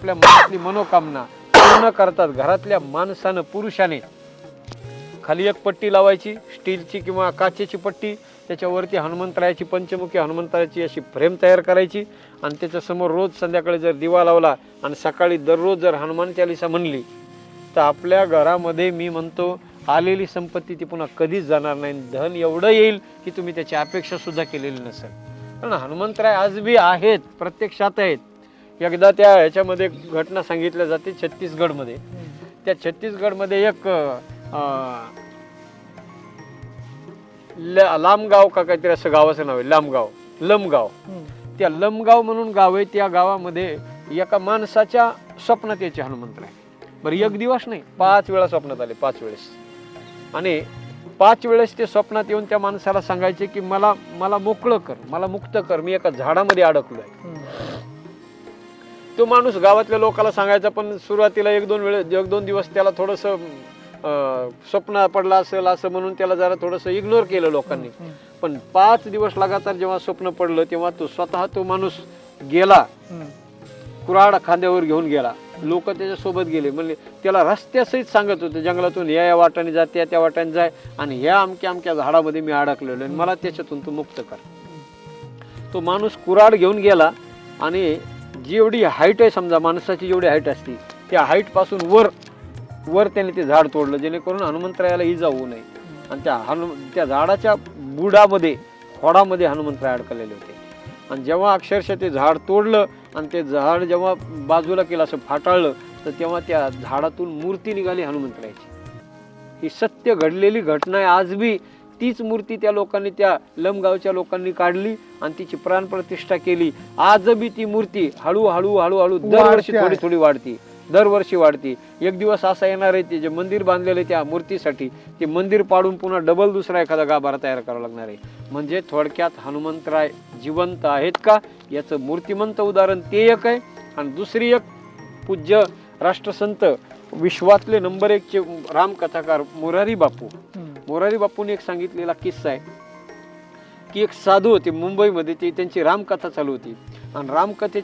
आपल्या मनातली मनोकामना पूर्ण करतात. घरातल्या माणसानं पुरुषाने खाली एक पट्टी लावायची, स्टीलची किंवा काचेची पट्टी, त्याच्यावरती हनुमंतरायाची पंचमुखी हनुमंतरायाची अशी फ्रेम तयार करायची आणि त्याच्यासमोर रोज संध्याकाळी जर दिवा लावला आणि सकाळी दररोज जर हनुमान चालीसा म्हणली तर आपल्या घरामध्ये मी म्हणतो आलेली संपत्ती ती पुन्हा कधीच जाणार नाही. धन एवढं येईल की तुम्ही त्याची अपेक्षा सुद्धा केलेली नसेल. कारण हनुमंतराय आज बी आहेत, प्रत्यक्षात आहेत. एकदा त्या ह्याच्यामध्ये घटना सांगितल्या जाते छत्तीसगडमध्ये. त्या छत्तीसगडमध्ये एक लामगाव का काहीतरी असं गावाचं नाव आहे, लमगाव. त्या लमगाव म्हणून गाव आहे. त्या गावामध्ये एका माणसाच्या स्वप्नात यायचे हनुमंतराय. बरं एक दिवस नाही, 5 वेळा स्वप्नात आले, 5 वेळेस. आणि 5 वेळेस ते स्वप्नात येऊन त्या माणसाला सांगायचे की मला मोकळं कर, मला मुक्त कर, मी एका झाडामध्ये अडकलोय. तो माणूस गावातल्या लोकांना सांगायचा, पण सुरुवातीला 1-2 दिवस त्याला थोडंसं स्वप्न पडला असेल असं म्हणून त्याला जरा थोडंसं इग्नोर केलं लोकांनी. पण 5 दिवस लगातार जेव्हा स्वप्न पडलं तेव्हा तो माणूस गेला, कुऱ्हाड खांद्यावर घेऊन गेला. लोक त्याच्यासोबत गेले, म्हणजे त्याला रस्त्यासहित सांगत होते, जंगलातून या वाटाने जाते, त्या वाटाने जाय आणि ह्या अमक्या झाडामध्ये मी अडकलेलो आणि मला त्याच्यातून तू मुक्त कर. तो माणूस कुऱ्हाड घेऊन गेला आणि जेवढी हाईट आहे, समजा माणसाची जेवढी हाईट असते त्या हाईट पासून वर त्याने ते झाड तोडलं, जेणेकरून हनुमंतरायाला इजा होऊ नये. आणि त्या झाडाच्या बुडामध्ये खोडामध्ये हनुमंतराय अडकलेले होते. आणि जेव्हा अक्षरशः ते झाड तोडलं आणि ते झाड जेव्हा बाजूला केलं, असं फाटाळलं, तर तेव्हा त्या झाडातून मूर्ती निघाली हनुमंतरायाची. ही सत्य घडलेली घटना आहे. आज बी तीच मूर्ती त्या लोकांनी, त्या लमगावच्या लोकांनी काढली आणि तिची प्राणप्रतिष्ठा केली. आज बी ती मूर्ती हळूहळू दरवर्षी थोडी वाढती. एक दिवस असा येणार आहे, ते जे मंदिर बांधलेलं आहे त्या मूर्तीसाठी, ते मंदिर पाडून पुन्हा डबल दुसरा एखादा गाभारा तयार करावा लागणार आहे. म्हणजे थोडक्यात हनुमंतराय जिवंत आहेत का याचं मूर्तिमंत उदाहरण ते एक आहे. आणि दुसरी एक पूज्य राष्ट्रसंत, विश्वातले नंबर 1 चे रामकथाकार मोरारी बापूंनी एक सांगितलेला किस्सा आहे की एक साधू होते मुंबईमध्ये, ते त्यांची रामकथा चालू होती आणि रामकथेची